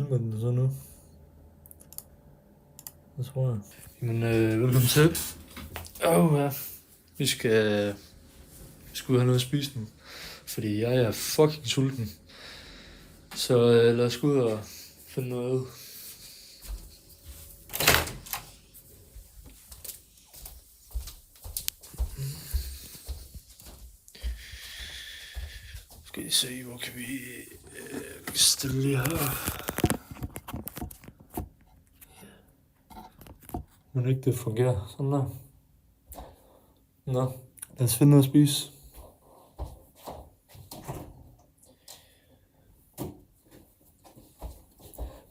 synker den så nu? Det tror jeg. Jamen, velkommen til. Ja. Vi skal ud have noget at spise nu. Fordi jeg er fucking sulten. Så lad os gå ud og finde noget. Skal I se, hvor kan vi stille lige her. Men ikke det fungerer sådan der. Nå, lad os finde noget at spise.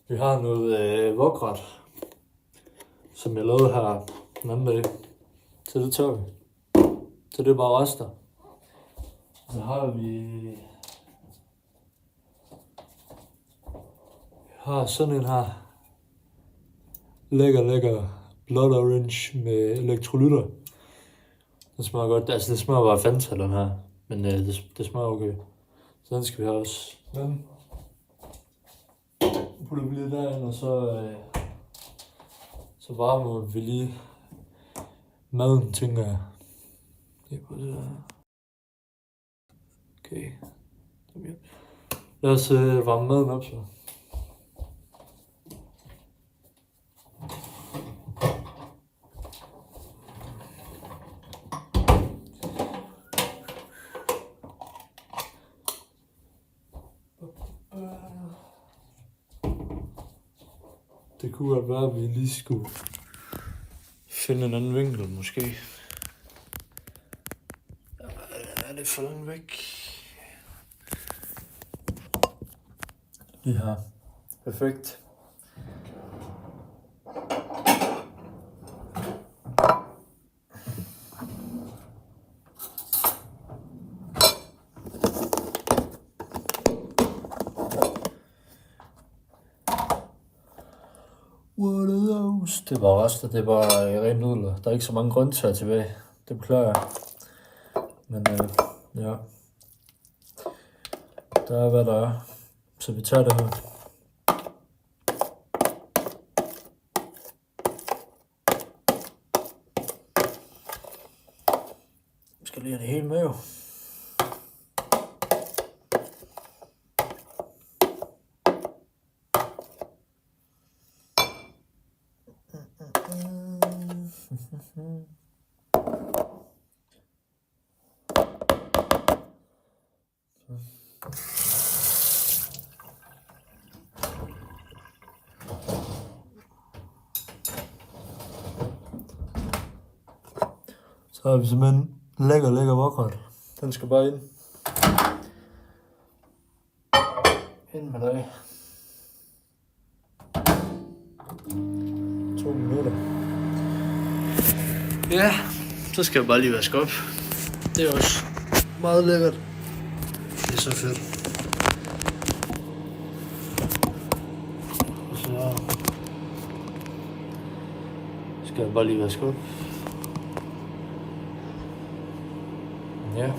Vi har noget wokret, som jeg lavede her den anden dag. Så det tør vi. Så det er bare rester. Så har vi sådan en her. Lækker blood orange med elektrolytter. Det smager godt. Altså det smager bare Fanta, den her. Men det smager okay. Så den skal vi have også. Den putter vi lige derind, og så varmer vi lige maden, tænker jeg. Det er på det der. Okay. Lad os varme maden op så. Det kunne godt være, at vi lige skulle finde en anden vinkel, måske. Er det for langt væk? Lige her. Perfekt. What are those? Det var rester, det var rent nudler. Der er ikke så mange grøntsager tilbage. Det beklager jeg. Men ja. Der er hvad der er. Så vi tager det her. Vi skal lige have det hele med jo. Så har vi simpelthen lækker wokret. Den skal bare ind. Ind med dig. 2 minutter. Ja, så skal jeg bare lige vaske op. Det er også meget lækkert. Det er så fedt. Så skal jeg bare lige vaske op. Ja.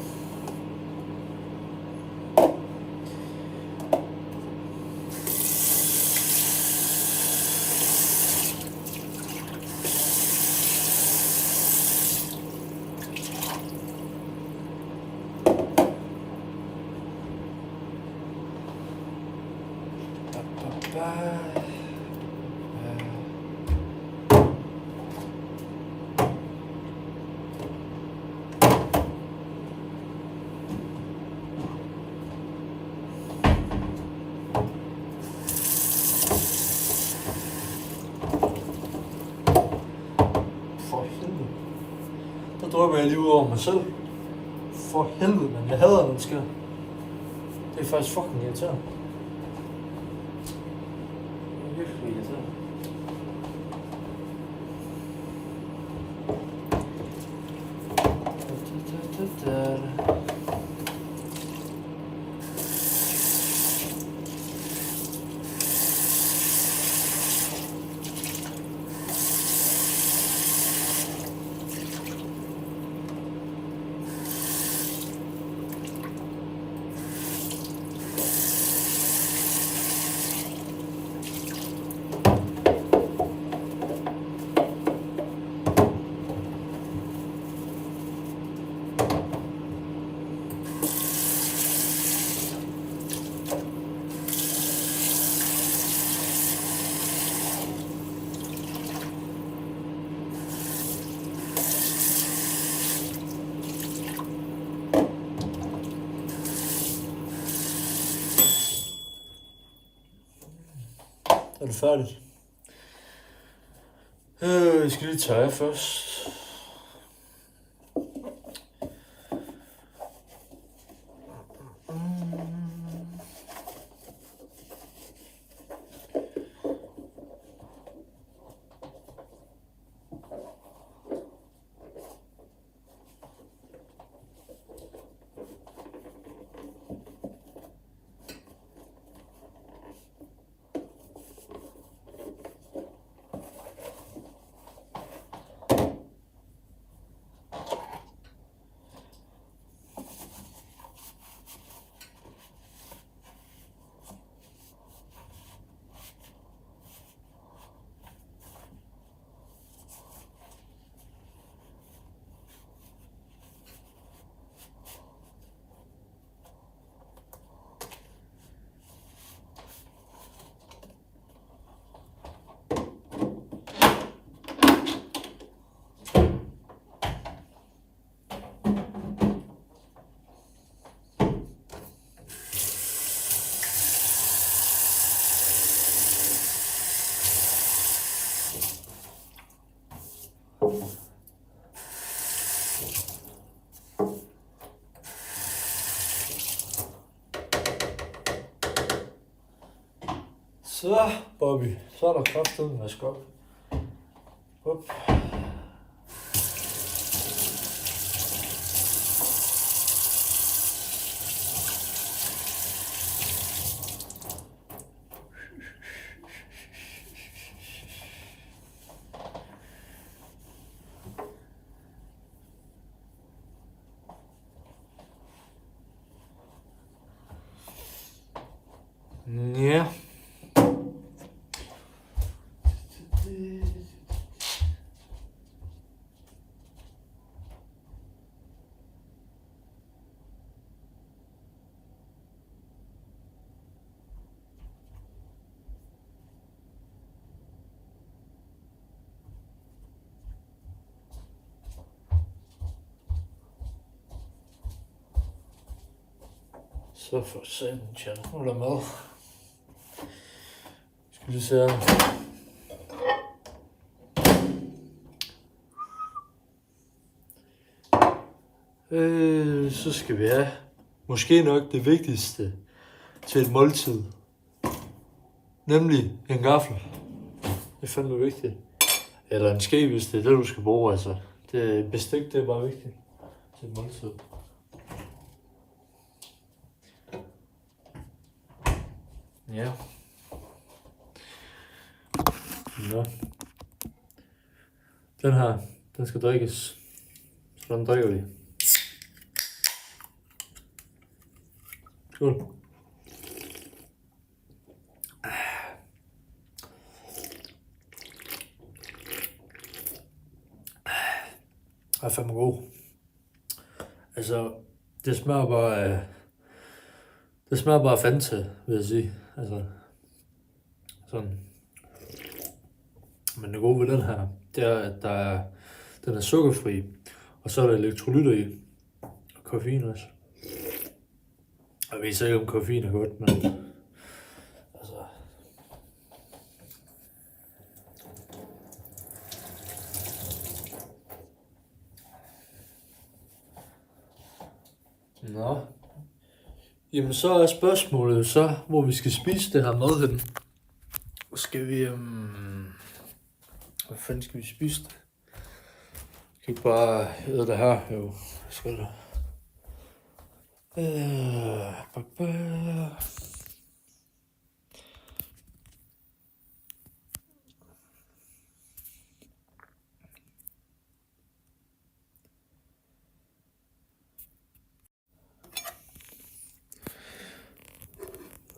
Der drøber jeg lige ud over mig selv. For helvede, men jeg hader, når det sker. Det er faktisk fucking irriterende. Det er virkelig irriterende. Er du færdig? Jeg skal lige tage af først. Så, Bobby, så er der kraftedeme vask op. Up. Ja. Så for satan, tjern. Nu er der mad. Skal vi se her. Så skal vi have måske nok det vigtigste til et måltid. Nemlig en gaffel. Det er fandme vigtigt. Eller en ske, hvis det er det, du skal bruge. Altså. Det bestik, det er bare vigtigt til et måltid. Ja. Nå. Den her, den skal drikkes. Så den drikker vi. Skål. Det er fandme god. Altså, det smager bare Fanta, vil jeg sige. Altså, sådan. Men det gode ved den her, det er, at den er sukkerfri, og så er der elektrolytter i, og koffein også. Jeg ved ikke, om koffein er godt, men altså. Nå. Jamen så er spørgsmålet så, hvor vi skal spise det her mad hen. Skal vi, hvad fanden skal vi spise det? Vi kan ikke bare æde det her, jo. Skal det?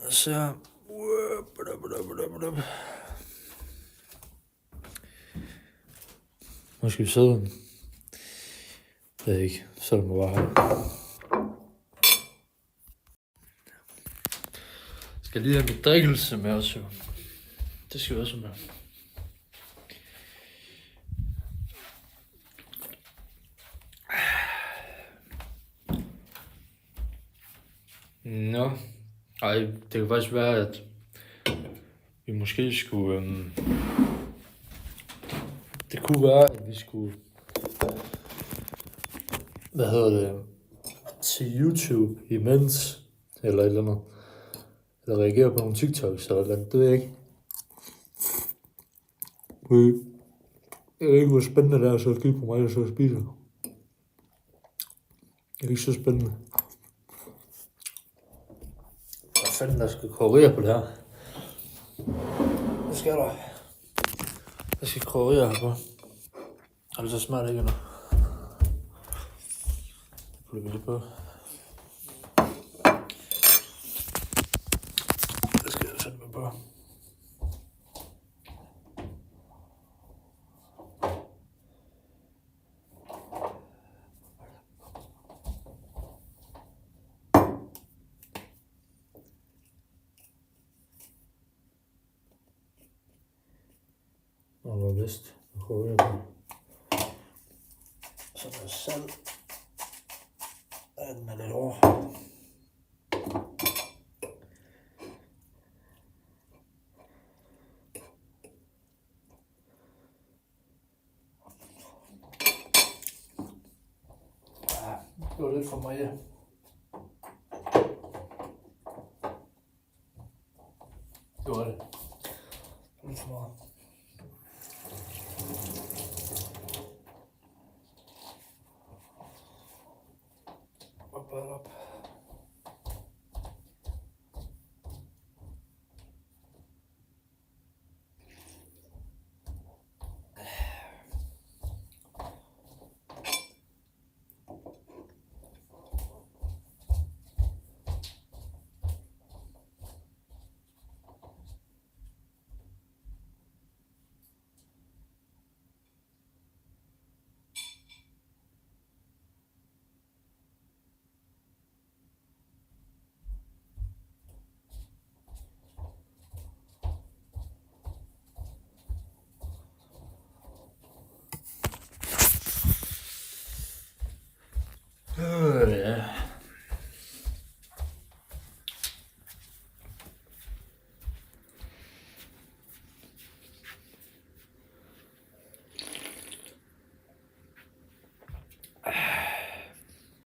Så nu skal vi sidde den. Det ved jeg ikke. Så det må bare have. Jeg skal lige have mit drikkelse med os, jo. Det skal vi også med. Nå. Ej, det kan faktisk være, at vi måske skulle... det kunne være, at vi skulle... til YouTube imens, eller et eller andet. Eller reagere på nogle TikToks, eller et eller andet, det ved jeg ikke. Jeg ved ikke, hvor spændende det er at så kigge på mig, der så spiser. Det er ikke så spændende. Hvad fanden der skal korrigere på det her? Hvad skal der? Jeg skal korrigere her på. Er det så smart ikke, eller? Det putter vi lige på. Det skal jeg fandme på. Og noget vist. Jeg korrigerer på. Så noget salt. Den er lidt over. Ja, det var lidt for mig, ja. Det var det. Lidt for meget.